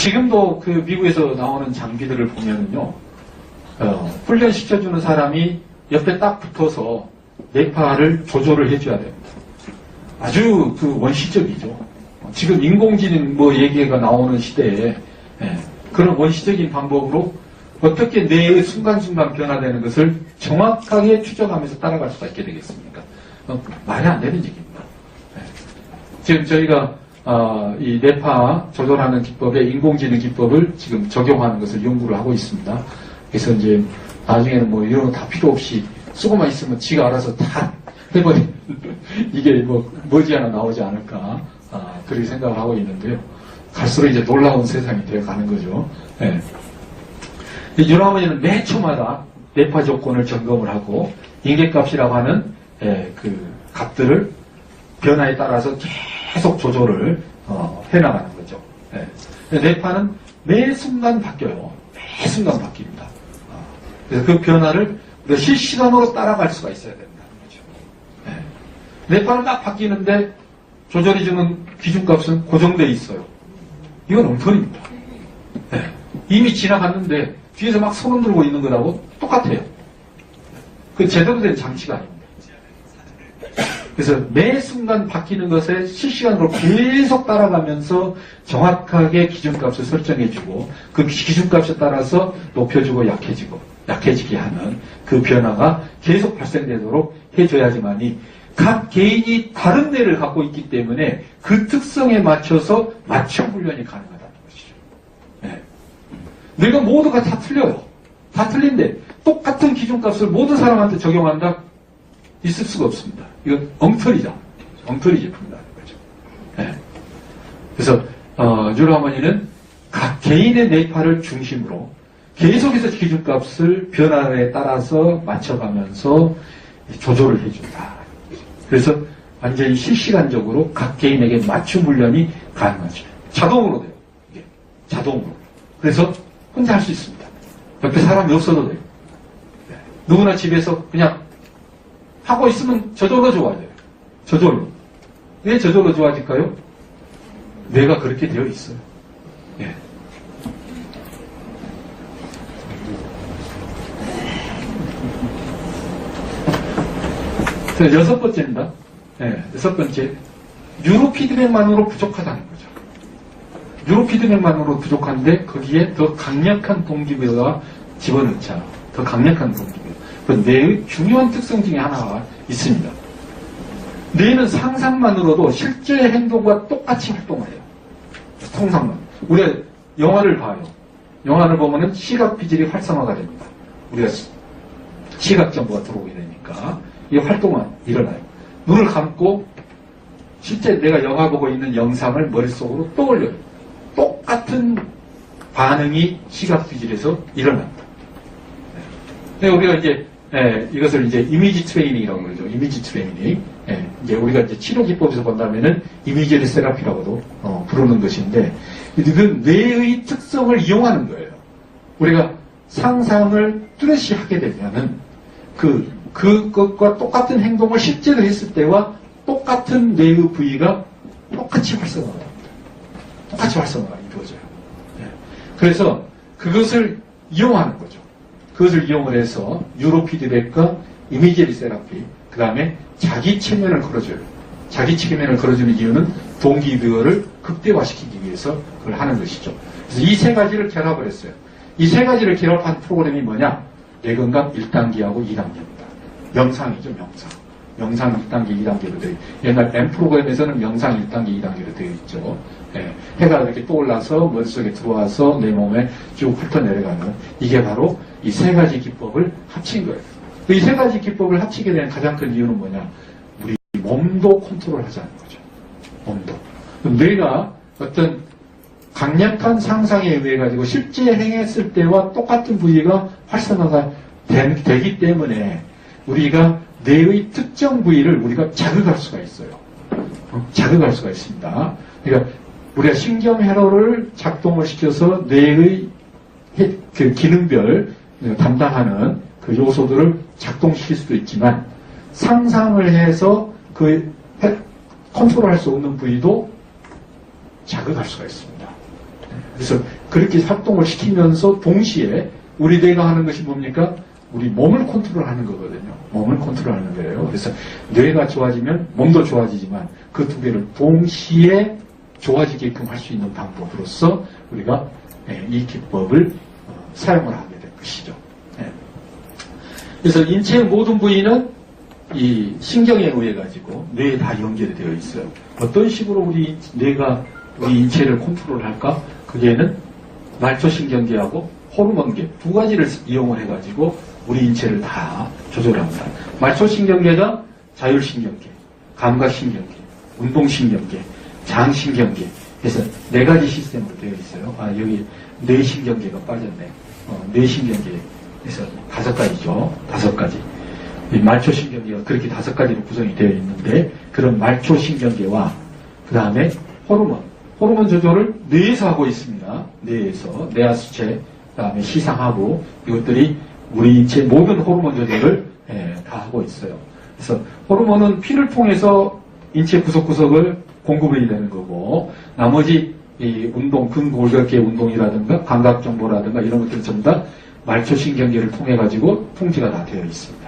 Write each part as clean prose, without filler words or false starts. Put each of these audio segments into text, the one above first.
지금도 그 미국에서 나오는 장비들을 보면은요, 훈련시켜주는 사람이 옆에 딱 붙어서 뇌파를 조절을 해줘야 됩니다. 아주 그 원시적이죠. 지금 인공지능 뭐 얘기가 나오는 시대에 그런 원시적인 방법으로 어떻게 뇌의 순간순간 변화되는 것을 정확하게 추적하면서 따라갈 수가 있게 되겠습니까? 말이 안 되는 얘기입니다. 지금 저희가 이 뇌파 조절하는 기법에 인공지능 기법을 지금 적용하는 것을 연구를 하고 있습니다. 그래서 이제 나중에는 뭐 이런 거 다 필요 없이 쓰고만 있으면 지가 알아서 다 해버린 이게 뭐 머지않아 나오지 않을까 그렇게 생각을 하고 있는데요. 갈수록 이제 놀라운 세상이 되어가는 거죠. 네. 유라머니는 매 초마다 뇌파 조건을 점검을 하고 인계값이라고 하는 그 값들을 변화에 따라서 계속 조절을 해나가는 거죠. 뇌파는 매 순간 바뀌어요. 매 순간 바뀝니다. 그래서 그 변화를 우리가 실시간으로 따라갈 수가 있어야 된다는 거죠. 뇌파는 막 바뀌는데 조절해주는 기준값은 고정되어 있어요. 이건 엉터리입니다. 이미 지나갔는데 뒤에서 막 손을 들고 있는 거하고 똑같아요. 그 제대로 된 장치가 아닙니다. 그래서 매 순간 바뀌는 것에 실시간으로 계속 따라가면서 정확하게 기준값을 설정해주고 그 기준값에 따라서 높여주고 약해지게 하는 그 변화가 계속 발생되도록 해줘야지만이 각 개인이 다른 뇌를 갖고 있기 때문에 그 특성에 맞춰서 맞춤 훈련이 가능하다는 것이죠. 뇌가 모두가 다 틀려요. 다 틀린데 똑같은 기준값을 모든 사람한테 적용한다? 있을 수가 없습니다. 이건 엉터리다. 엉터리 제품이라는 거죠. 그래서 뉴로하모니는 각 개인의 뇌파를 중심으로 계속해서 기준값을 변화에 따라서 맞춰가면서 조절을 해준다. 그래서 완전히 실시간적으로 각 개인에게 맞춤 훈련이 가능하죠. 자동으로 돼요. 이게 자동으로. 그래서 혼자 할 수 있습니다. 옆에 사람이 없어도 돼요. 누구나 집에서 그냥 하고 있으면 저절로 좋아져요. 저절로. 왜 저절로 좋아질까요? 뇌가 그렇게 되어 있어요. 여섯 번째입니다. 여섯 번째. 뉴로 피드백만으로 부족하다는 거죠. 뉴로 피드백만으로 부족한데 거기에 더 강력한 동기부여가 집어넣자. 더 강력한 동기부여. 그 뇌의 중요한 특성 중에 하나가 있습니다. 뇌는 상상만으로도 실제 행동과 똑같이 활동을 해요. 통상만. 우리가 영화를 봐요. 영화를 보면은 시각 피질이 활성화가 됩니다. 우리가 시각 정보가 들어오게 되니까 이 활동은 일어나요. 눈을 감고 실제 내가 영화 보고 있는 영상을 머릿속으로 떠올려요. 똑같은 반응이 시각 피질에서 일어납니다. 우리가 이제 이것을 이제 이미지 트레이닝이라고 그러죠. 이미지 트레이닝. 이제 우리가 이제 치료 기법에서 본다면은 이미지 세라피라고도 부르는 것인데, 이건 뇌의 특성을 이용하는 거예요. 우리가 상상을 뚜렷이 하게 되면은 그것과 똑같은 행동을 실제로 했을 때와 똑같은 뇌의 부위가 똑같이 활성화가 됩니다. 똑같이 활성화가 이루어져요. 그래서 그것을 이용하는 거죠. 그것을 이용을 해서 뉴로 피드백과 이미지 세라피, 그 다음에 자기 체면을 걸어줘요. 자기 체면을 걸어주는 이유는 동기부여를 극대화시키기 위해서 그걸 하는 것이죠. 그래서 이 세 가지를 결합을 했어요. 이 세 가지를 결합한 프로그램이 뭐냐? 뇌건강 1단계하고 2단계입니다. 명상이죠, 명상. 명상 1단계, 2단계로 되어 있죠. 옛날 M 프로그램에서는 명상 1단계, 2단계로 되어 있죠. 해가 이렇게 떠올라서 머릿속에 들어와서 내 몸에 쭉 훑어내려가는, 이게 바로 이 세 가지 기법을 합친 거예요. 이 세 가지 기법을 합치게 된 가장 큰 이유는 뭐냐? 우리 몸도 컨트롤하자는 거죠. 몸도. 뇌가 어떤 강력한 상상에 의해 가지고 실제 행했을 때와 똑같은 부위가 활성화가 되기 때문에 우리가 뇌의 특정 부위를 우리가 자극할 수가 있어요. 자극할 수가 있습니다. 그러니까 우리가 신경회로를 작동을 시켜서 뇌의 그 기능별 담당하는 그 요소들을 작동시킬 수도 있지만, 상상을 해서 그 컨트롤할 수 없는 부위도 자극할 수가 있습니다. 그래서 그렇게 활동을 시키면서 동시에 우리 뇌가 하는 것이 뭡니까? 우리 몸을 컨트롤하는 거거든요. 몸을 컨트롤하는 거예요. 그래서 뇌가 좋아지면 몸도 좋아지지만 그 두 개를 동시에 좋아지게끔 할 수 있는 방법으로서 우리가 이 기법을 사용을 하게 된 것이죠. 그래서 인체의 모든 부위는 이 신경에 의해 가지고 뇌에 다 연결이 되어 있어요. 어떤 식으로 우리 뇌가 우리 인체를 컨트롤할까? 그게는 말초신경계하고 호르몬계 두 가지를 이용을 해가지고 우리 인체를 다 조절합니다. 말초신경계가 자율신경계, 감각신경계, 운동신경계, 장신경계. 그래서 네 가지 시스템으로 되어 있어요. 여기 뇌신경계가 빠졌네. 뇌신경계에서 5가지죠. 5가지. 이 말초신경계가 그렇게 5가지로 구성이 되어 있는데 그런 말초신경계와 그 다음에 호르몬 조절을 뇌에서 하고 있습니다. 뇌에서 뇌하수체, 그 다음에 시상하고 이것들이 우리 인체 모든 호르몬 조절을 다 하고 있어요. 그래서 호르몬은 피를 통해서 인체 구석구석을 공급이 되는 거고 나머지 이 운동, 근골격계 운동이라든가 감각정보라든가 이런 것들은 전부 다 말초신경계를 통해 가지고 통지가 다 되어 있습니다.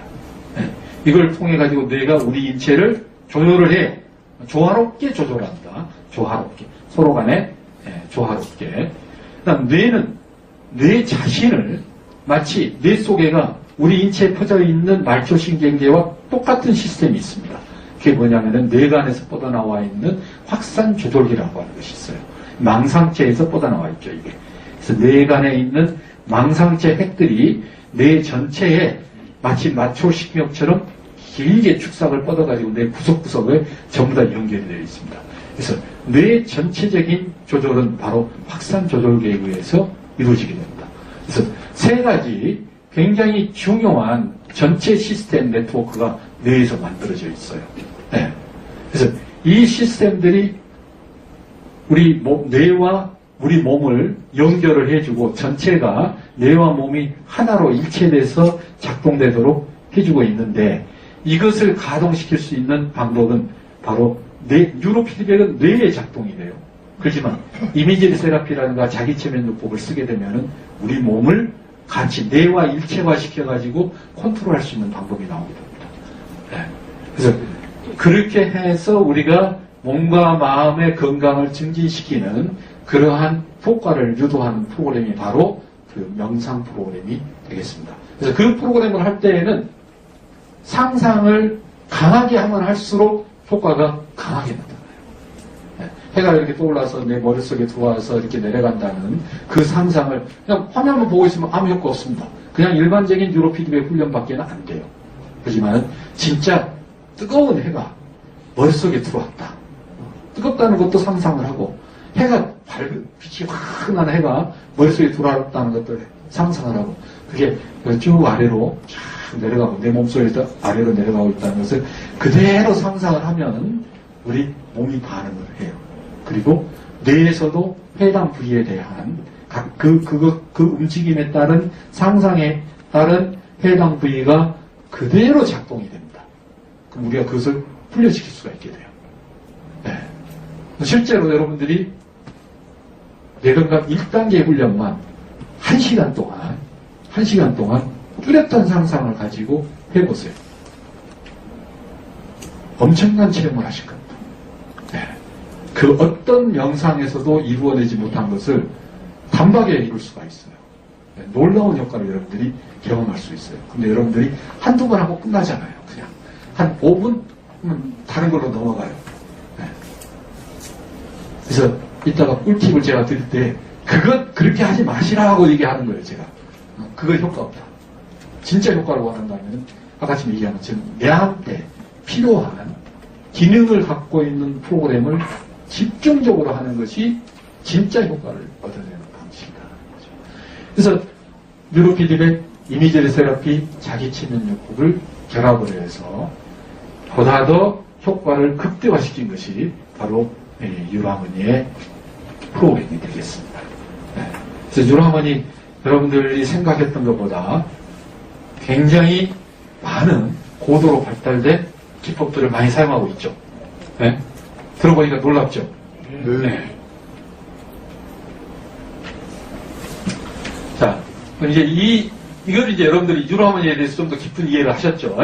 이걸 통해 가지고 뇌가 우리 인체를 조절을 해요. 조화롭게 조절한다. 조화롭게. 서로 간에 조화롭게. 그다음 뇌는 뇌 자신을 마치 뇌 속에가 우리 인체에 퍼져 있는 말초신경계와 똑같은 시스템이 있습니다. 그게 뭐냐면은 뇌간에서 뻗어나와 있는 확산 조절기라고 하는 것이 있어요. 망상체에서 뻗어나와 있죠, 이게. 그래서 뇌간에 있는 망상체 핵들이 뇌 전체에 마치 마초신경처럼 길게 축삭을 뻗어가지고 뇌 구석구석에 전부 다 연결이 되어 있습니다. 그래서 뇌 전체적인 조절은 바로 확산 조절계에 의해서 이루어지게 됩니다. 그래서 3가지 굉장히 중요한 전체 시스템 네트워크가 뇌에서 만들어져 있어요. 그래서 이 시스템들이 우리 뇌와 우리 몸을 연결을 해주고 전체가 뇌와 몸이 하나로 일체돼서 작동되도록 해주고 있는데 이것을 가동시킬 수 있는 방법은 바로 뉴로피드백은 뇌에 작동이 돼요. 그렇지만 이미지 세라피라든가 자기체면요법을 쓰게 되면은 우리 몸을 같이 뇌와 일체화 시켜가지고 컨트롤할 수 있는 방법이 나오게 됩니다. 그래서 그렇게 해서 우리가 몸과 마음의 건강을 증진시키는 그러한 효과를 유도하는 프로그램이 바로 그 명상 프로그램이 되겠습니다. 그래서 그 프로그램을 할 때에는 상상을 강하게 하면 할수록 효과가 강하게 나타나요. 해가 이렇게 떠올라서 내 머릿속에 들어와서 이렇게 내려간다는 그 상상을 그냥 화면만 보고 있으면 아무 효과 없습니다. 그냥 일반적인 뉴로피드백 훈련밖에는 안 돼요. 하지만 진짜 뜨거운 해가 머릿속에 들어왔다. 뜨겁다는 것도 상상을 하고 해가 밝은 빛이 확 나는 해가 머릿속에 들어왔다는 것도 상상을 하고 그게 쭉 아래로 쫙 내려가고 내 몸속에서 아래로 내려가고 있다는 것을 그대로 상상을 하면 우리 몸이 반응을 해요. 그리고 뇌에서도 해당 부위에 대한 그 움직임에 따른 상상에 따른 해당 부위가 그대로 작동이 됩니다. 그럼 우리가 그것을 훈련시킬 수가 있게 돼요. 실제로 여러분들이 뇌건강 1단계 훈련만 1시간 동안 뚜렷한 상상을 가지고 해보세요. 엄청난 체험을 하실 겁니다. 그 어떤 명상에서도 이루어내지 못한 것을 단박에 이룰 수가 있어요. 놀라운 효과를 여러분들이 경험할 수 있어요. 근데 여러분들이 한두 번 하고 끝나잖아요. 그냥 한 5분 다른 걸로 넘어가요. 그래서 이따가 꿀팁을 제가 드릴 때 그렇게 하지 마시라고 얘기하는 거예요. 제가 그거 효과 없다. 진짜 효과를 원한다면 아까 지금 얘기한 것처럼 내한테 필요한 기능을 갖고 있는 프로그램을 집중적으로 하는 것이 진짜 효과를 얻어내는 방식이라는 거죠. 그래서 뉴로피드백, 이미지 세라피, 자기체면요법을 결합을 해서 보다 더 효과를 극대화시킨 것이 바로 유라머니의 프로그램이 되겠습니다. 그래서 유라머니 여러분들이 생각했던 것보다 굉장히 많은 고도로 발달된 기법들을 많이 사용하고 있죠. 들어보니까 놀랍죠? 이제 이걸 이제 여러분들이 유로하모니에 대해서 좀 더 깊은 이해를 하셨죠.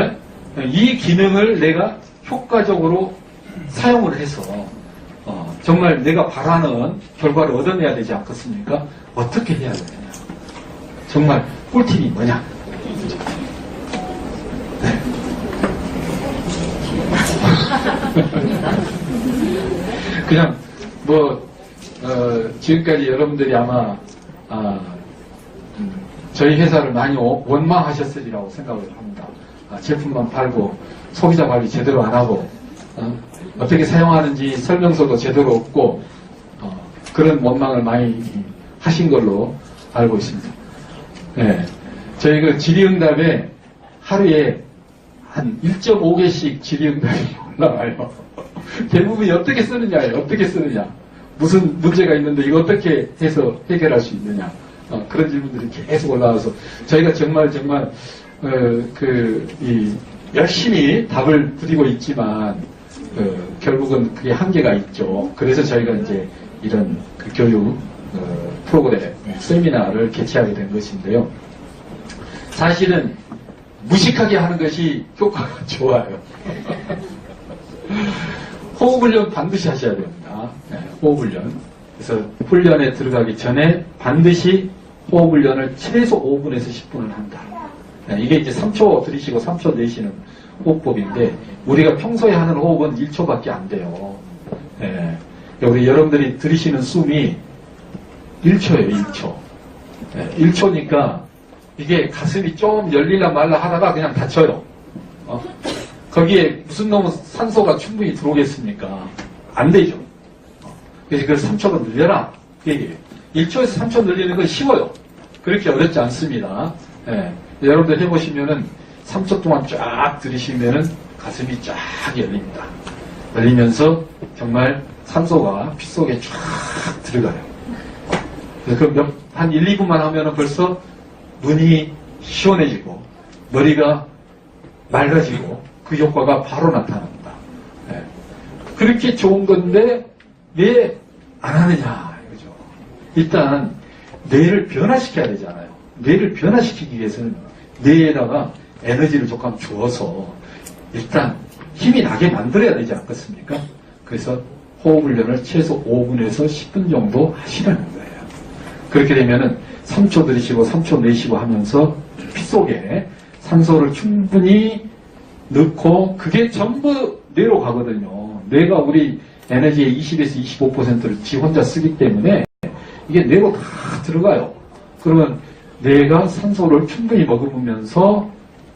이 기능을 내가 효과적으로 사용을 해서 정말 내가 바라는 결과를 얻어내야 되지 않겠습니까? 어떻게 해야 되느냐. 정말 꿀팁이 뭐냐. 네. 그냥 지금까지 여러분들이 아마 저희 회사를 많이 원망하셨으리라고 생각을 합니다. 제품만 팔고 소비자 관리 제대로 안 하고 어떻게 사용하는지 설명서도 제대로 없고 그런 원망을 많이 하신 걸로 알고 있습니다. 네. 저희 그 질의응답에 하루에 한 1.5개씩 질의응답이 올라와요. 대부분이 어떻게 쓰느냐예요. 어떻게 쓰느냐. 무슨 문제가 있는데 이거 어떻게 해서 해결할 수 있느냐. 그런 질문들이 계속 올라와서 저희가 정말 열심히 답을 드리고 있지만 결국은 그게 한계가 있죠. 그래서 저희가 이제 이런 그 교육 프로그램 세미나를 개최하게 된 것인데요. 사실은 무식하게 하는 것이 효과가 좋아요. 호흡훈련 반드시 하셔야 됩니다. 네, 호흡훈련. 그래서 훈련에 들어가기 전에 반드시 호흡훈련을 최소 5분에서 10분을 한다. 네, 이게 이제 3초 들이쉬고 3초 내쉬는 호흡법인데 우리가 평소에 하는 호흡은 1초밖에 안 돼요. 네, 우리 여러분들이 들이쉬는 숨이 1초예요. 1초. 네, 1초니까 이게 가슴이 좀 열릴라 말라 하다가 그냥 닫혀요. 거기에 무슨 놈은 산소가 충분히 들어오겠습니까? 안 되죠. 그래서 3초로 늘려라. 그 얘기예요. 1초에서 3초 늘리는 건 쉬워요. 그렇게 어렵지 않습니다. 예. 여러분들 해보시면은 3초 동안 쫙 들이쉬면은 가슴이 쫙 열립니다. 열리면서 정말 산소가 피 속에 쫙 들어가요. 그래서 한 1, 2분만 하면은 벌써 눈이 시원해지고 머리가 맑아지고 그 효과가 바로 나타납니다. 네. 그렇게 좋은 건데 왜 안 하느냐 이거죠. 일단 뇌를 변화시켜야 되잖아요. 뇌를 변화시키기 위해서는 뇌에다가 에너지를 조금 주어서 일단 힘이 나게 만들어야 되지 않겠습니까? 그래서 호흡훈련을 최소 5분에서 10분 정도 하시라는 거예요. 그렇게 되면은 3초 들이쉬고 3초 내쉬고 하면서 피 속에 산소를 충분히 넣고 그게 전부 뇌로 가거든요. 뇌가 우리 에너지의 20에서 25%를 지 혼자 쓰기 때문에 이게 뇌로 다 들어가요. 그러면 뇌가 산소를 충분히 머금으면서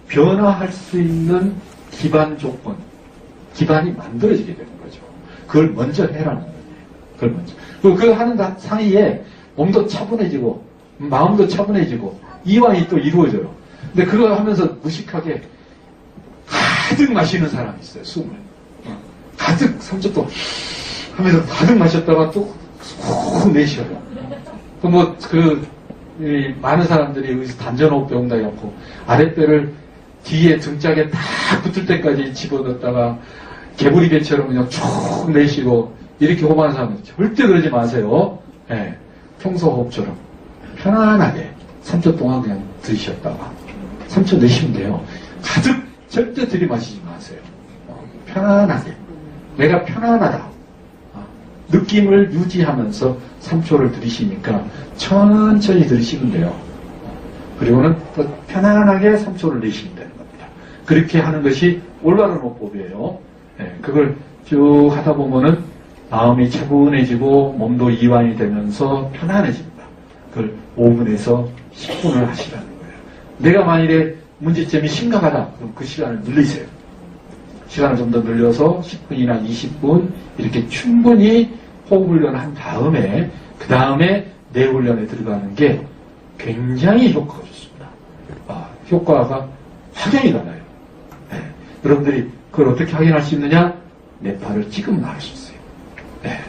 변화할 수 있는 기반 조건, 기반이 만들어지게 되는 거죠. 그걸 먼저 해라는 거예요. 그걸 먼저. 그걸 하는 사이에 몸도 차분해지고 마음도 차분해지고 이완이 또 이루어져요. 근데 그걸 하면서 무식하게 가득 마시는 사람이 있어요. 숨을. 가득 3초 동안 하면서 가득 마셨다가 또 훅 내쉬어요. 많은 사람들이 여기서 단전호흡 배운다 해갖고 아랫배를 뒤에 등짝에 다 붙을 때까지 집어넣었다가 개구리 배처럼 그냥 쭉 내쉬고 이렇게 호흡하는 사람은 절대 그러지 마세요. 네, 평소 호흡처럼 편안하게 3초 동안 그냥 들이쉬었다가 3초 내쉬면 돼요. 가득 절대 들이마시지 마세요. 편안하게 내가 편안하다 느낌을 유지하면서 3초를 들이쉬니까 천천히 들이쉬면 돼요. 그리고는 또 편안하게 3초를 내쉬면 되는 겁니다. 그렇게 하는 것이 올바른 호흡법이에요. 네, 그걸 쭉 하다 보면은 마음이 차분해지고 몸도 이완이 되면서 편안해집니다. 그걸 5분에서 10분을 하시라는 거예요. 내가 만일에 문제점이 심각하다. 그럼 그 시간을 늘리세요. 시간을 좀 더 늘려서 10분이나 20분 이렇게 충분히 호흡훈련을 한 다음에 그 다음에 뇌훈련에 들어가는 게 굉장히 효과가 좋습니다. 효과가 확연히 달라요. 네. 여러분들이 그걸 어떻게 확인할 수 있느냐? 뇌파를 찍으면 알 수 있어요. 네.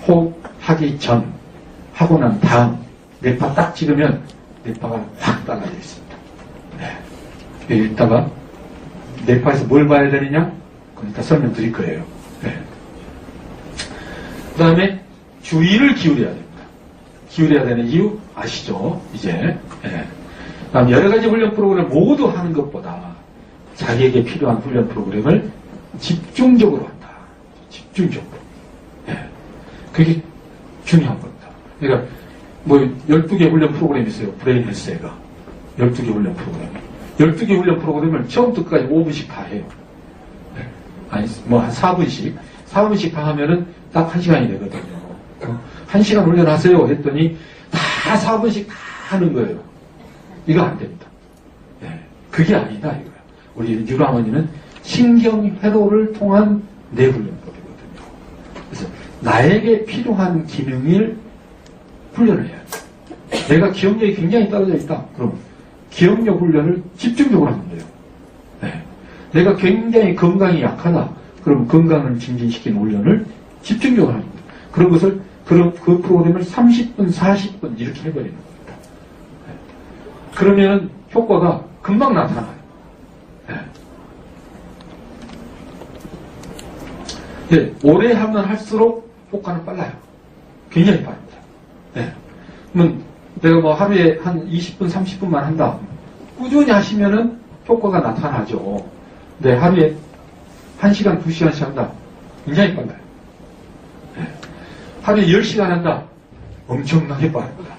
호흡하기 전, 하고 난 다음 뇌파 딱 찍으면 뇌파가 확 달라져 있습니다. 네. 이따가 뇌파에서 뭘 봐야 되느냐? 그건 이따 설명드릴 거예요. 네. 그 다음에 주의를 기울여야 됩니다. 기울여야 되는 이유 아시죠? 이제. 네. 그다음 여러 가지 훈련 프로그램을 모두 하는 것보다 자기에게 필요한 훈련 프로그램을 집중적으로 한다. 집중적으로. 예. 그게 중요한 겁니다. 그러니까 뭐 12개 훈련 프로그램이 있어요. 브레인 헬스가 12개 훈련 프로그램. 12개 훈련 프로그램을 처음부터 끝까지 5분씩 다 해요. 예. 아니 뭐 한 4분씩 다 하면은 딱 1시간이 되거든요. 1시간 훈련하세요 했더니 다 4분씩 다 하는 거예요. 이거 안 됩니다. 예. 그게 아니다 이거예요. 우리 뉴라머니는 신경회로를 통한 뇌훈련법이거든요. 그래서 나에게 필요한 기능을 훈련을 해야 돼. 내가 기억력이 굉장히 떨어져 있다. 그럼 기억력 훈련을 집중적으로 하면 돼요. 네. 내가 굉장히 건강이 약하다. 그럼 건강을 증진시키는 훈련을 집중적으로 하는 거예요. 그런 것을 그 프로그램을 30분, 40분 이렇게 해버리는 겁니다. 네. 그러면 효과가 금방 나타나요. 네. 네. 오래 하면 할수록 효과는 빨라요. 굉장히 빠릅니다. 네. 그러면 내가 뭐 하루에 한 20분, 30분만 한다. 꾸준히 하시면은 효과가 나타나죠. 근데 하루에 1시간, 2시간씩 한다. 굉장히 빨라요. 네. 하루에 10시간 한다. 엄청나게 빠릅니다.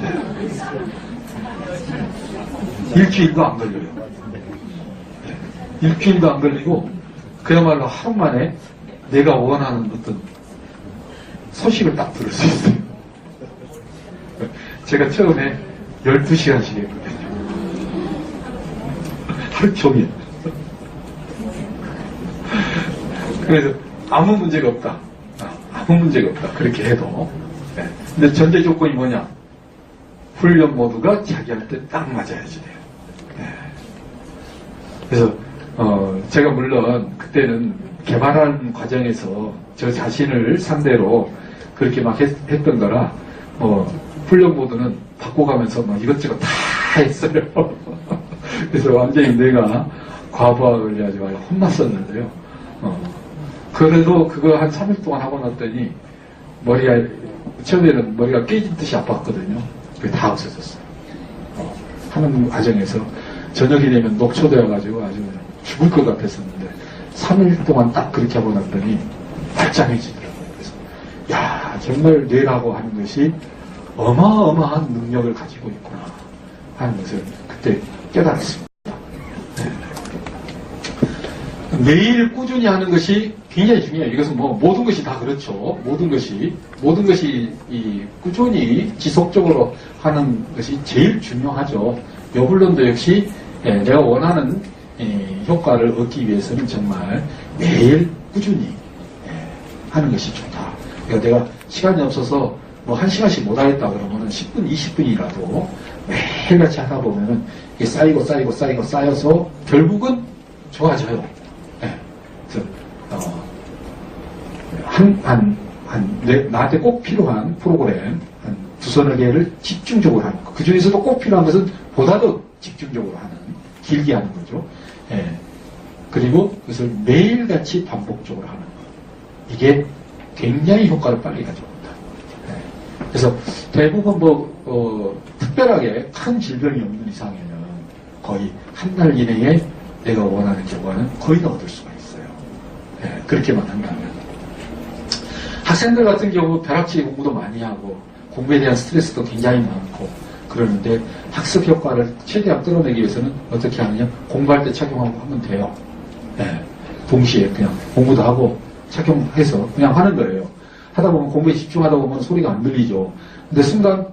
네. 일주일도 안 걸려요. 네. 일주일도 안 걸리고 그야말로 하루 만에 내가 원하는 어떤 소식을 딱 들을 수 있어요. 제가 처음에 12시간씩 했거든요. 하루 종일. 그래서 아무 문제가 없다. 아무 문제가 없다. 그렇게 해도. 네. 근데 전제 조건이 뭐냐? 훈련 모드가 자기한테 딱 맞아야지 돼요. 네. 그래서 제가 물론 그때는 개발하는 과정에서 저 자신을 상대로 그렇게 막 했던 거라 훈련 모드는 바꿔가면서 막 이것저것 다 했어요. 그래서 완전히 내가 과부하를 해가지고 혼났었는데요. 그래도 그거 한 3일 동안 하고 났더니 처음에는 머리가 깨진 듯이 아팠거든요. 그게 다 없어졌어요. 하는 과정에서 저녁이 되면 녹초되어가지고 아주 죽을 것 같았었는데 3일 동안 딱 그렇게 하고 났더니 말짱해지더라고요. 그래서 야 정말 뇌라고 하는 것이 어마어마한 능력을 가지고 있구나 하는 것을 그때 깨달았습니다. 네. 매일 꾸준히 하는 것이 굉장히 중요해요. 이것은 뭐 모든 것이 다 그렇죠. 모든 것이 이 꾸준히 지속적으로 하는 것이 제일 중요하죠. 요 훈련도 역시 내가 원하는 효과를 얻기 위해서는 정말 매일 꾸준히 하는 것이 좋다. 그러니까 내가 시간이 없어서 뭐 1시간씩 못 하겠다 그러면은 10분, 20분이라도 매일같이 하다 보면은 이게 쌓여서 결국은 좋아져요. 네. 그래서, 나한테 꼭 필요한 프로그램, 한 2-3개를 집중적으로 하는 거. 그 중에서도 꼭 필요한 것은 보다 더 집중적으로 하는, 길게 하는 거죠. 예. 그리고 그것을 매일같이 반복적으로 하는 거. 이게 굉장히 효과를 빨리 가져옵니다. 예. 그래서 대부분 특별하게 큰 질병이 없는 이상에는 거의 한 달 이내에 내가 원하는 결과는 거의 다 얻을 수가 있어요. 예. 그렇게만 한다면. 학생들 같은 경우 벼락치기 공부도 많이 하고 공부에 대한 스트레스도 굉장히 많고 그러는데 학습 효과를 최대한 끌어내기 위해서는 어떻게 하느냐? 공부할 때 착용하고 하면 돼요. 네. 동시에 그냥 공부도 하고 착용해서 그냥 하는 거예요. 하다 보면 공부에 집중하다 보면 소리가 안 들리죠. 근데 순간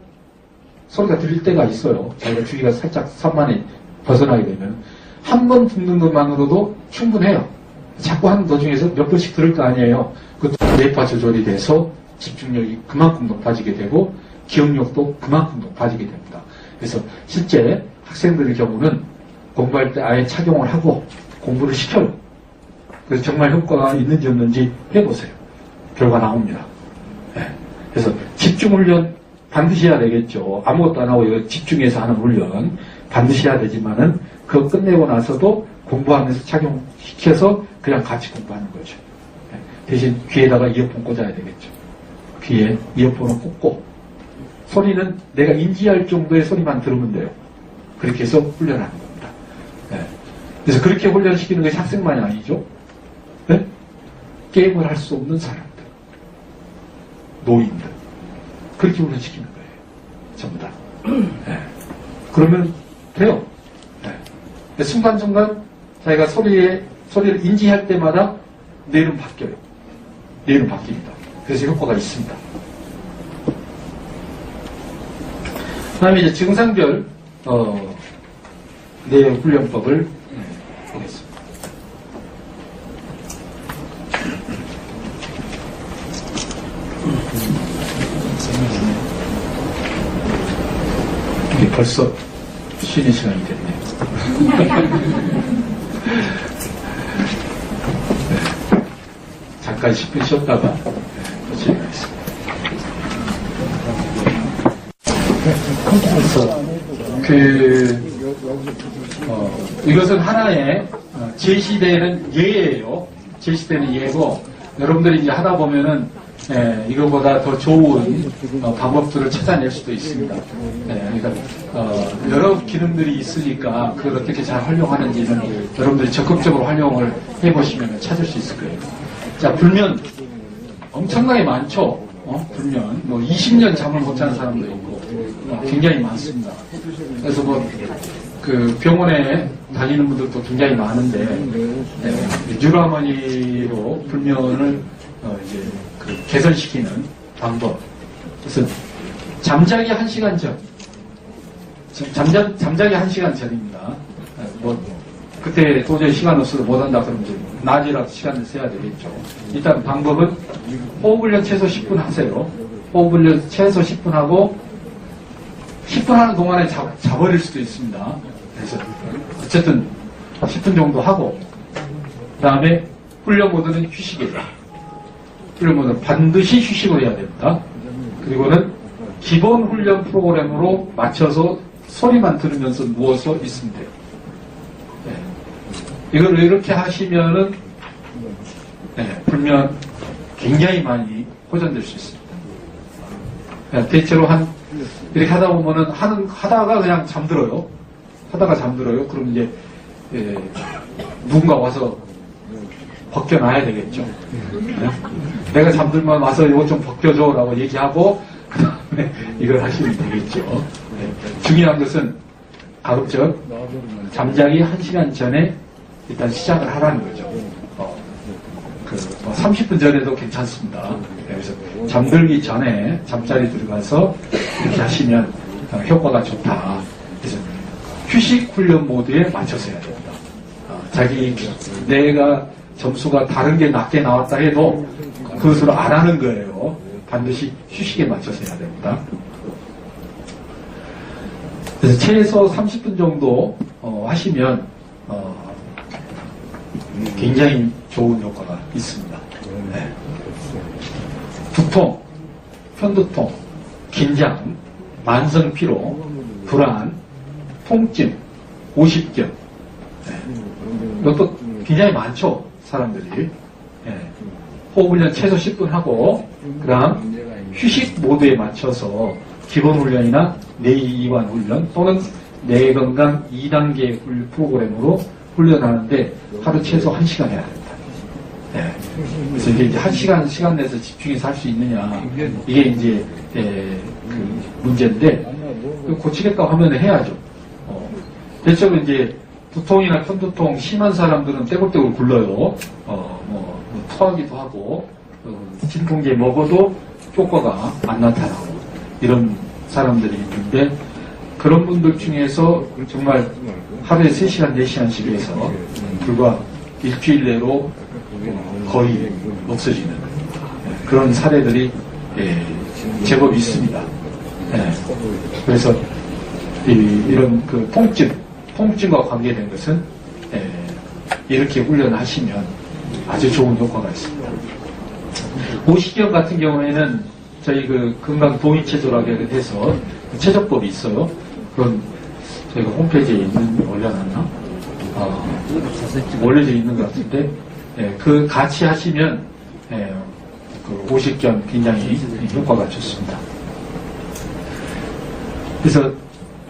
소리가 들릴 때가 있어요. 자기가 주의가 살짝 산만히 벗어나게 되면 한 번 듣는 것만으로도 충분해요. 자꾸 하는 도중에서 몇 번씩 들을 거 아니에요. 그 뇌파 조절이 돼서 집중력이 그만큼 높아지게 되고 기억력도 그만큼 높아지게 됩니다. 그래서 실제 학생들의 경우는 공부할 때 아예 착용을 하고 공부를 시켜요. 그래서 정말 효과가 있는지 없는지 해보세요. 결과 나옵니다. 네. 그래서 집중훈련 반드시 해야 되겠죠. 아무것도 안 하고 이거 집중해서 하는 훈련 반드시 해야 되지만은 그거 끝내고 나서도 공부하면서 착용시켜서 그냥 같이 공부하는 거죠. 네. 대신 귀에다가 이어폰 꽂아야 되겠죠. 귀에 이어폰을 꽂고 소리는 내가 인지할 정도의 소리만 들으면 돼요. 그렇게 해서 훈련하는 겁니다. 네. 그래서 그렇게 훈련시키는 것이 학생만이 아니죠. 네? 게임을 할 수 없는 사람들, 노인들, 그렇게 훈련시키는 거예요. 전부 다. 네. 그러면 돼요. 네. 순간순간 자기가 소리를 인지할 때마다 뇌는 바뀌어요. 뇌는 바뀝니다. 그래서 효과가 있습니다. 그 다음에 이제 증상별, 뇌 훈련법을 보겠습니다. 이게 벌써 쉬는 시간이 됐네요. 잠깐 10분 쉬었다가 또 진행하겠습니다. 이것은 하나의 제시되는 예예요. 제시되는 예고, 여러분들이 이제 하다 보면은 이거보다 더 좋은 방법들을 찾아낼 수도 있습니다. 그러니까 여러 기능들이 있으니까 그걸 어떻게 잘 활용하는지는 여러분들이 적극적으로 활용을 해보시면 찾을 수 있을 거예요. 자, 불면 엄청나게 많죠. 불면 뭐 20년 잠을 못 자는 사람도 있고 굉장히 많습니다. 그래서 뭐 그 병원에 다니는 분들도 굉장히 많은데 뉴라머니로 불면을 이제 그 개선시키는 방법. 그래서 잠자기 1시간 전, 잠자기 1시간 전입니다. 뭐 그때 도저히 시간 없어서 못한다 그러면 이제 낮이라도 시간을 써야 되겠죠. 일단 방법은 호흡훈련 최소 10분 하세요. 호흡훈련 최소 10분 하고 10분 하는 동안에 자버릴 수도 있습니다. 그래서 어쨌든 10분 정도 하고, 그 다음에 훈련 모드는 휴식이에요. 훈련 모드는 반드시 휴식을 해야 됩니다. 그리고는 기본 훈련 프로그램으로 맞춰서 소리만 들으면서 누워서 있으면 돼요. 이걸 이렇게 하시면은 불면 굉장히 많이 호전될 수 있습니다. 대체로 이렇게 하다 보면은 하다가 그냥 잠들어요. 그럼 이제 누군가 와서 벗겨놔야 되겠죠. 내가 잠들면 와서 이거 좀 벗겨줘라고 얘기하고 그 다음에 이걸 하시면 되겠죠. 중요한 것은 가급적 잠자기 1시간 전에 일단 시작을 하라는 거죠. 30분 전에도 괜찮습니다. 그래서 잠들기 전에 잠자리 들어가서 이렇게 하시면 효과가 좋다. 그래서 휴식 훈련 모드에 맞춰서 해야 됩니다. 내가 점수가 다른 게 낮게 나왔다 해도 그것으로 안 하는 거예요. 반드시 휴식에 맞춰서 해야 됩니다. 그래서 최소 30분 정도 하시면 굉장히 좋은 효과가 있습니다. 두통, 편두통, 긴장, 만성피로, 불안, 통증, 오십견, 이것도 굉장히 많죠, 사람들이. 호흡훈련 최소 10분 하고, 그 다음 휴식 모드에 맞춰서 기본 훈련이나 뇌이완 훈련 또는 뇌건강 2단계 프로그램으로 훈련하는데 하루 최소 1시간 해야 됩니다. 그래서 이게 이제 1시간 시간 내서 집중해서 할 수 있느냐, 이게 이제 그 문제인데, 고치겠다고 하면 해야죠. 대체로 이제 두통이나 편두통 심한 사람들은 떼굴떼굴 굴러요. 토하기도 하고, 진통제 먹어도 효과가 안 나타나고, 이런 사람들이 있는데, 그런 분들 중에서 정말 하루에 3시간, 4시간씩 해서 불과 일주일 내로 거의 없어지는 그런 사례들이 제법 있습니다. 그래서 이런 그 통증과 관계된 것은 이렇게 훈련하시면 아주 좋은 효과가 있습니다. 오십견 같은 경우에는 저희 그 건강동의체조라고 해서 체조법이 있어요. 그건 저희가 홈페이지에 올려놨나? 올려져 있는 것 같은데, 그 같이 하시면 그 오십견 굉장히 효과가 좋습니다. 그래서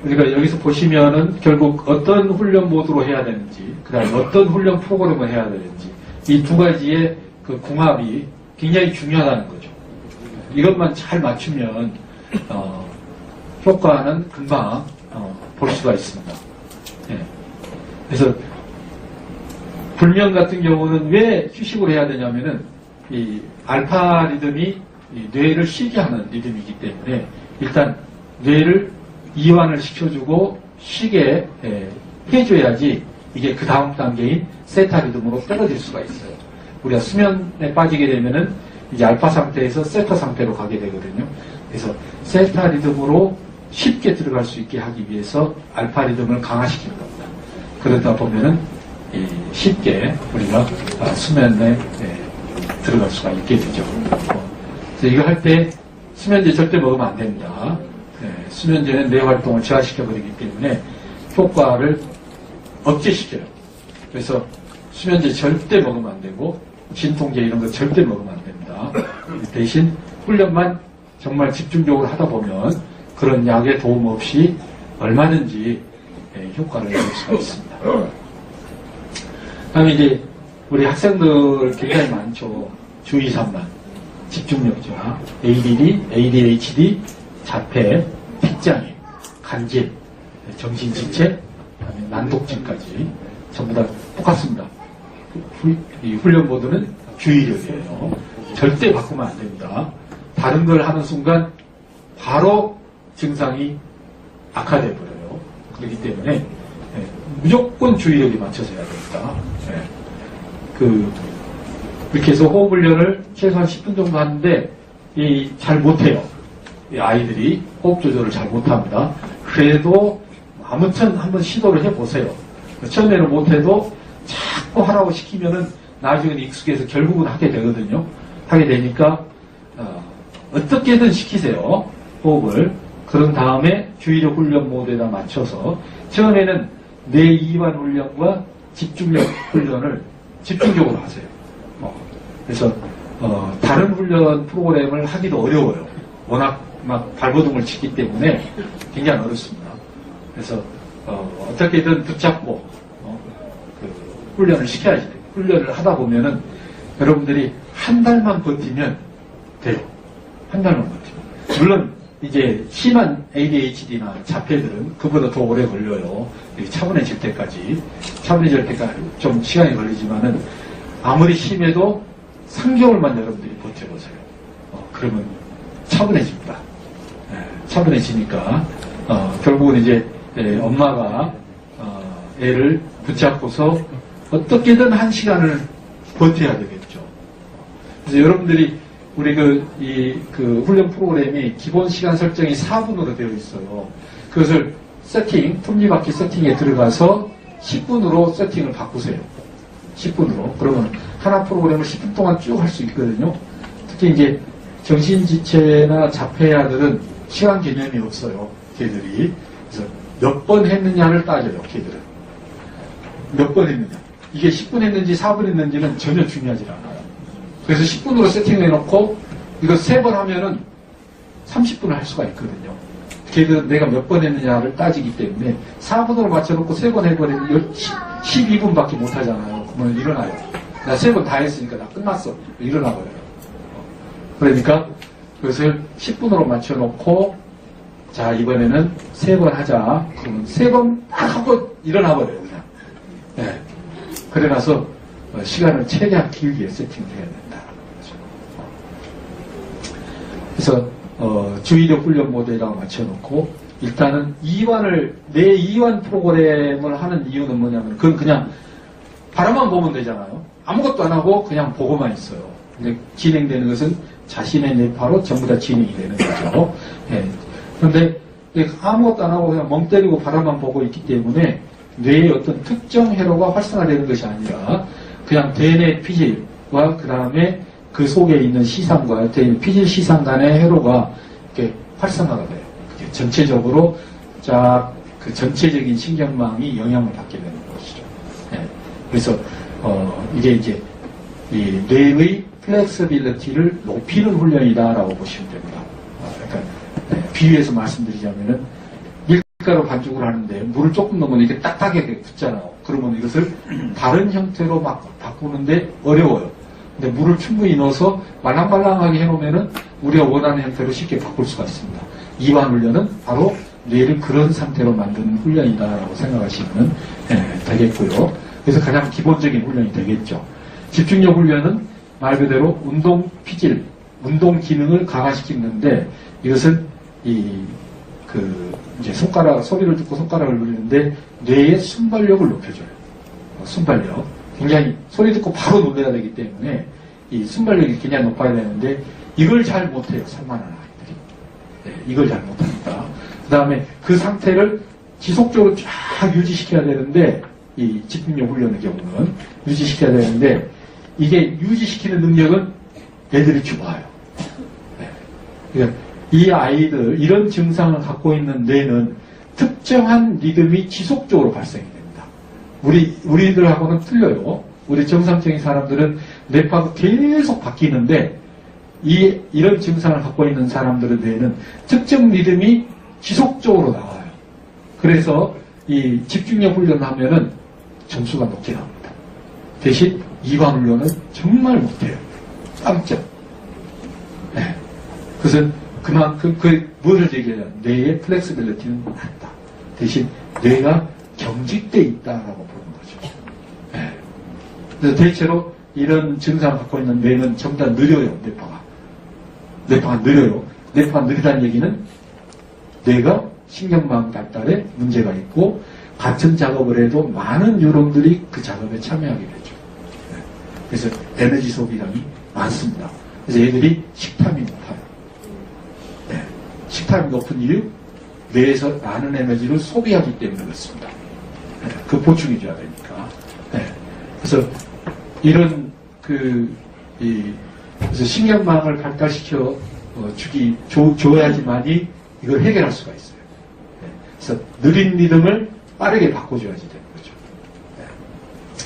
우리가 여기서 보시면은 결국 어떤 훈련 모드로 해야 되는지, 그 다음에 어떤 훈련 프로그램을 해야 되는지, 이 두 가지의 그 궁합이 굉장히 중요하다는 거죠. 이것만 잘 맞추면, 효과는 금방, 볼 수가 있습니다. 예. 그래서, 불면 같은 경우는 왜 휴식을 해야 되냐면은, 이 알파 리듬이 이 뇌를 쉬게 하는 리듬이기 때문에, 일단 뇌를 이완을 시켜주고 쉬게 해줘야지 이게 그 다음 단계인 세타 리듬으로 떨어질 수가 있어요. 우리가 수면에 빠지게 되면은 이제 알파 상태에서 세타 상태로 가게 되거든요. 그래서 세타 리듬으로 쉽게 들어갈 수 있게 하기 위해서 알파 리듬을 강화시키는 겁니다. 그러다 보면은 쉽게 우리가 수면에 들어갈 수가 있게 되죠. 그래서 이거 할 때 수면제 절대 먹으면 안 됩니다. 수면제는 뇌 활동을 저하시켜버리기 때문에 효과를 억제시켜요. 그래서 수면제 절대 먹으면 안 되고 진통제 이런 거 절대 먹으면 안 됩니다. 대신 훈련만 정말 집중적으로 하다 보면 그런 약의 도움 없이 얼마든지 효과를 낼 수가 있습니다. 다음에 이제 우리 학생들 굉장히 많죠. 주의 산만, 집중력저하, ADD, ADHD, 자폐, 픽장애, 간질, 정신지체, 난독증까지 전부 다 똑같습니다. 이 훈련 모드는 주의력이에요. 절대 바꾸면 안 됩니다. 다른 걸 하는 순간 바로 증상이 악화돼 버려요. 그렇기 때문에 무조건 주의력에 맞춰서 해야 됩니다. 이렇게 해서 호흡 훈련을 최소한 10분 정도 하는데 잘 못해요. 아이들이 호흡 조절을 잘 못합니다. 그래도 아무튼 한번 시도를 해보세요. 처음에는 못해도 자꾸 하라고 시키면은 나중에 익숙해서 결국은 하게 되거든요. 하게 되니까 어떻게든 시키세요. 호흡을. 그런 다음에 주의력 훈련 모드에다 맞춰서 처음에는 뇌 이완 훈련과 집중력 훈련을 집중적으로 하세요. 그래서 다른 훈련 프로그램을 하기도 어려워요. 워낙 막 발버둥을 치기 때문에 굉장히 어렵습니다. 그래서 어떻게든 붙잡고 훈련을 시켜야지 돼요. 훈련을 하다 보면은 여러분들이 한 달만 버티면 돼요. 한 달만 버티면. 물론 이제 심한 ADHD나 자폐들은 그보다 더 오래 걸려요. 차분해질 때까지. 차분해질 때까지 좀 시간이 걸리지만은 아무리 심해도 3개월만 여러분들이 버텨보세요. 그러면 차분해집니다. 차분해지니까 결국은 이제 엄마가 애를 붙잡고서 어떻게든 1시간을 버텨야 되겠죠. 그래서 여러분들이 우리 그 훈련 프로그램이 기본 시간 설정이 4분으로 되어 있어요. 그것을 톱니바퀴 세팅에 들어가서 10분으로 세팅을 바꾸세요. 10분으로. 그러면 하나 프로그램을 10분 동안 쭉 할 수 있거든요. 특히 이제 정신지체나 자폐아들은 시간 개념이 없어요. 걔들이. 그래서 몇 번 했느냐를 따져요. 걔들은. 몇 번 했느냐. 이게 10분 했는지 4분 했는지는 전혀 중요하지 않아요. 그래서 10분으로 세팅해놓고 이거 3번 하면은 30분을 할 수가 있거든요. 걔들은 내가 몇 번 했느냐를 따지기 때문에 4분으로 맞춰놓고 3번 해버리면 12분밖에 못 하잖아요. 그러면 일어나요. 나 3번 다 했으니까 나 끝났어. 일어나버려요. 그러니까 그것을 10분으로 맞춰놓고 자 이번에는 3번 하자. 그러면 3번 딱 하고 일어나버려요. 그냥. 네. 그래 나서 시간을 최대한 길게 세팅을 해야 된다. 그래서 주의력 훈련 모델이라고 맞춰놓고 일단은 뇌 이완 프로그램을 하는 이유는 뭐냐면 그건 그냥 바라만 보면 되잖아요. 아무것도 안 하고 그냥 보고만 있어요. 근데 진행되는 것은 자신의 뇌파로 전부 다 진행이 되는 거죠. 네. 그런데 아무것도 안 하고 그냥 멍 때리고 바라만 보고 있기 때문에 뇌의 어떤 특정 회로가 활성화되는 것이 아니라 그냥 대뇌 피질과 그 다음에 그 속에 있는 시상과 피질 시상 간의 회로가 이렇게 활성화가 돼요. 그게 전체적으로 그 전체적인 신경망이 영향을 받게 되는 것이죠. 네. 그래서 이게 이제 이 뇌의 플렉서빌리티를 높이는 훈련이다라고 보시면 됩니다. 그러니까 비유해서 말씀드리자면은 밀가루 반죽을 하는데 물을 조금 넣으면 이렇게 딱딱하게 붙잖아요. 그러면 이것을 다른 형태로 막 바꾸는데 어려워요. 근데 물을 충분히 넣어서 말랑말랑하게 해놓으면은 우리가 원하는 형태로 쉽게 바꿀 수가 있습니다. 이완 훈련은 바로 뇌를 그런 상태로 만드는 훈련이다라고 생각하시면 되겠고요. 그래서 가장 기본적인 훈련이 되겠죠. 집중력 훈련은 말 그대로 운동 피질, 운동 기능을 강화시키는데 이것은 이제 손가락, 소리를 듣고 손가락을 누리는데 뇌의 순발력을 높여줘요. 순발력. 굉장히 소리 듣고 바로 놀래야 되기 때문에 이 순발력이 굉장히 높아야 되는데 이걸 잘 못해요. 산만한 아이들이. 네, 이걸 잘 못합니다. 그 다음에 그 상태를 지속적으로 쫙 유지시켜야 되는데 이 집중력 훈련의 경우는 유지시켜야 되는데 이게 유지시키는 능력은 애들이 좋아요. 네. 그러니까 이 아이들, 이런 증상을 갖고 있는 뇌는 특정한 리듬이 지속적으로 발생이 됩니다. 우리들하고는 틀려요. 우리 정상적인 사람들은 뇌파가 계속 바뀌는데, 이런 증상을 갖고 있는 사람들의 뇌는 특정 리듬이 지속적으로 나와요. 그래서 이 집중력 훈련을 하면은 점수가 높게 나옵니다. 대신 이완 훈련은 정말 못해요. 깜짝. 네. 그것은 그만큼 뭐를 얘기해요? 뇌의 플렉스빌리티는 낮다. 대신 뇌가 경직돼 있다라고 보는 거죠. 네. 그래서 대체로 이런 증상을 갖고 있는 뇌는 전부 다 느려요. 뇌파가 느려요. 뇌파가 느리다는 얘기는 뇌가 신경망 발달에 문제가 있고 같은 작업을 해도 많은 뉴런들이 그 작업에 참여하게 되죠. 네. 그래서 에너지 소비량이 많습니다. 그래서 얘들이 식탐이 높아요. 네. 식탐이 높은 이유, 뇌에서 많은 에너지를 소비하기 때문에 그렇습니다. 네. 그 보충해줘야 되니까. 네. 그래서 이런 그래서 신경망을 발달시켜 줘야지만이 이걸 해결할 수가 있어요. 네. 그래서 느린 리듬을 빠르게 바꿔줘야지 되는 거죠. 네.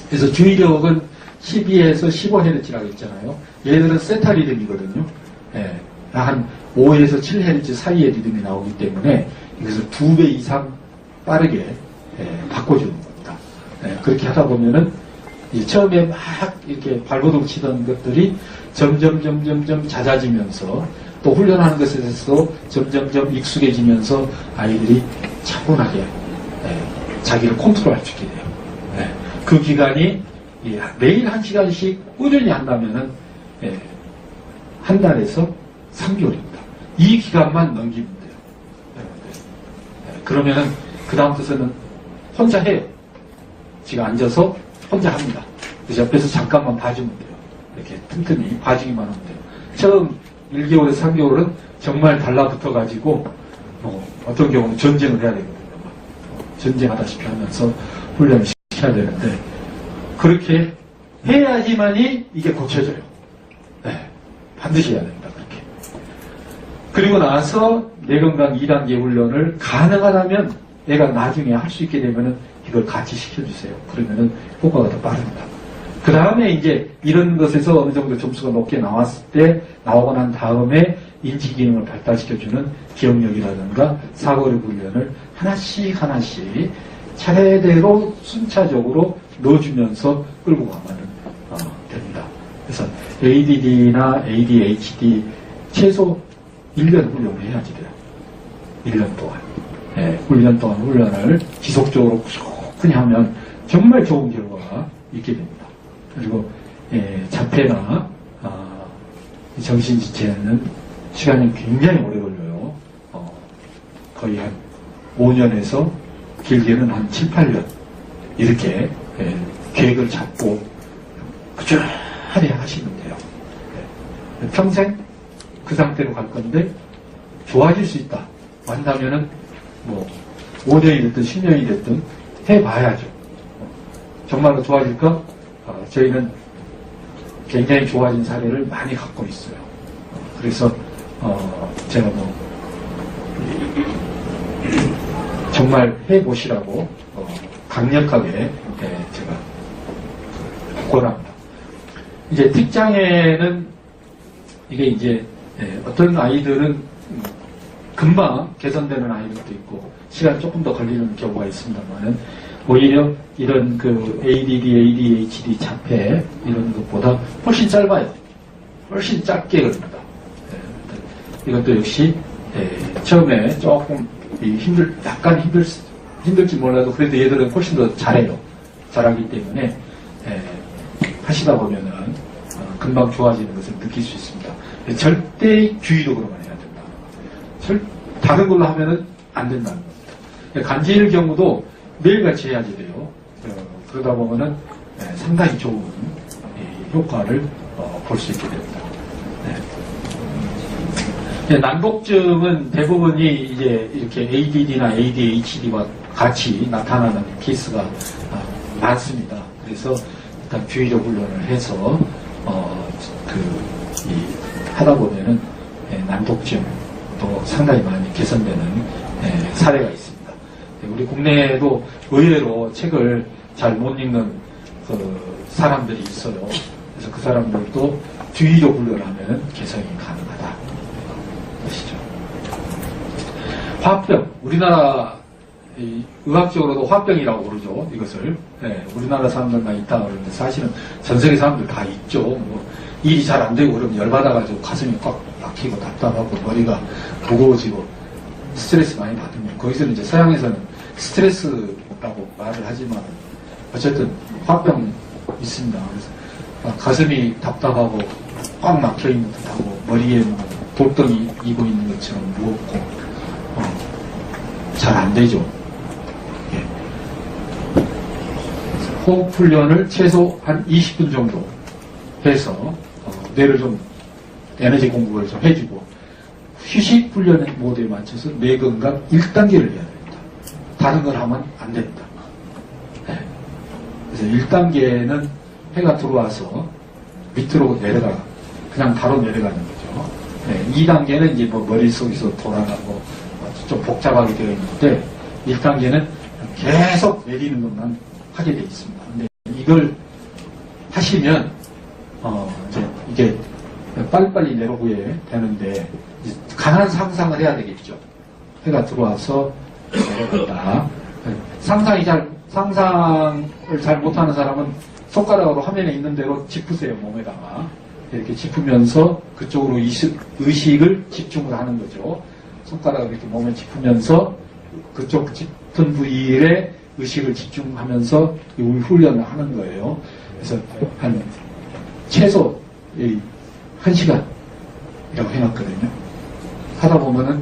그래서 주의력은 12에서 15Hz라고 했잖아요. 얘들은 세타 리듬이거든요. 네. 한 5에서 7Hz 사이의 리듬이 나오기 때문에 이것을 2배 이상 빠르게 바꿔주는 겁니다. 네. 그렇게 하다 보면은 처음에 막 이렇게 발버둥 치던 것들이 점점 잦아지면서 또 훈련하는 것에 대해서 점점 익숙해지면서 아이들이 차분하게 자기를 컨트롤할 수 있게 돼요. 그 기간이 매일 1시간씩 꾸준히 한다면은 한 달에서 3개월입니다. 이 기간만 넘기면 돼요. 그러면은 그 다음부터는 혼자 해요. 지금 앉아서 혼자 합니다. 그래서 옆에서 잠깐만 봐주면 돼요. 이렇게 튼튼히 봐주기만 하면 돼요. 처음 1개월에서 3개월은 정말 달라붙어가지고 어떤 경우는 전쟁을 해야 되거든요. 전쟁하다시피 하면서 훈련을 시켜야 되는데 그렇게 해야지만이 이게 고쳐져요. 네, 반드시 해야 됩니다. 그렇게. 그리고 나서 뇌건강 2단계 훈련을 가능하다면 애가 나중에 할 수 있게 되면은 이걸 같이 시켜주세요. 그러면은 효과가 더 빠릅니다. 그 다음에 이제 이런 것에서 어느 정도 점수가 높게 나왔을 때 나오고 난 다음에 인지 기능을 발달시켜주는 기억력이라든가 사고력 훈련을 하나씩 차례대로 순차적으로 넣어주면서 끌고 가면 됩니다. 그래서 ADD나 ADHD 최소 1년 훈련을 해야지 돼요. 1년 동안. 1년 동안 훈련을 지속적으로 꾸준히 하면 정말 좋은 결과가 있게 됩니다. 그리고 자폐나 정신지체는 시간이 굉장히 오래 걸려요. 거의 한 5년에서 길게는 한 7, 8년 이렇게 계획을 잡고 꾸준히 하시면 돼요. 평생 그 상태로 갈 건데 좋아질 수 있다. 한다면은 5년이 됐든 10년이 됐든 해봐야죠. 정말로 좋아질까? 저희는 굉장히 좋아진 사례를 많이 갖고 있어요. 그래서 제가 정말 해보시라고 강력하게 제가 권합니다. 이제 특장에는 이게 이제 어떤 아이들은 금방 개선되는 아이들도 있고 시간이 조금 더 걸리는 경우가 있습니다만은 오히려 이런 그 ADD, ADHD 자폐 이런 것보다 훨씬 짧아요. 훨씬 짧게 걸립니다. 이것도 역시 처음에 조금 약간 힘들지 몰라도 그래도 얘들은 훨씬 더 잘하기 때문에 하시다 보면은 금방 좋아지는 것을 느낄 수 있습니다. 절대 주의적으로만 해야 된다. 다른 걸로 하면은 안 된다는 겁니다. 간질 경우도 매일같이 해야지 돼요. 그러다 보면은 상당히 좋은 효과를 볼 수 있게 됩니다. 난독증은 대부분이 이제 이렇게 ADD나 ADHD와 같이 나타나는 케이스가 많습니다. 그래서 일단 주의적 훈련을 해서 하다 보면은 난독증도 상당히 많이 개선되는 사례가 있습니다. 우리 국내에도 의외로 책을 잘 못 읽는 사람들이 있어요. 그래서 그 사람들도 주의적 훈련을 하면 개선이 가능하다. 것이죠. 화병, 우리나라 의학적으로도 화병이라고 부르죠. 이것을 우리나라 사람들만 있다 그러는데 사실은 전 세계 사람들 다 있죠. 뭐 일이 잘 안 되고 그러면 열받아가지고 가슴이 꽉 막히고 답답하고 머리가 무거워지고 스트레스 많이 받으면 거기서는 이제 서양에서는 스트레스라고 말을 하지만 어쨌든 화병 있습니다. 그래서 가슴이 답답하고 꽉 막혀 있는 듯하고 머리에 돌덩이 이고 있는 것처럼 무겁고 잘 안 되죠. 예. 호흡 훈련을 최소 한 20분 정도 해서 뇌를 좀 에너지 공급을 좀 해주고 휴식 훈련 모드에 맞춰서 뇌건강 1단계를 해야 됩니다. 다른 걸 하면 안 됩니다. 네. 그래서 1단계는 해가 들어와서 밑으로 내려가 그냥 바로 내려가는 거죠. 네. 2단계는 이제 뭐 머릿속에서 돌아가고 좀 복잡하게 되어 있는데 1단계는 계속 내리는 것만 하게 되어 있습니다. 근데 이걸 하시면 이제 이게 빨리빨리 내려오게 되는데 강한 상상을 해야 되겠죠. 해가 들어와서 내려간다. 상상을 잘 못하는 사람은 손가락으로 화면에 있는 대로 짚으세요. 몸에다가 이렇게 짚으면서 그쪽으로 의식을 집중을 하는 거죠. 손가락을 이렇게 몸에 짚으면서 그쪽 짚은 부위에 의식을 집중하면서 이 훈련을 하는 거예요. 그래서 한 최소 1시간이라고 해놨거든요. 하다 보면은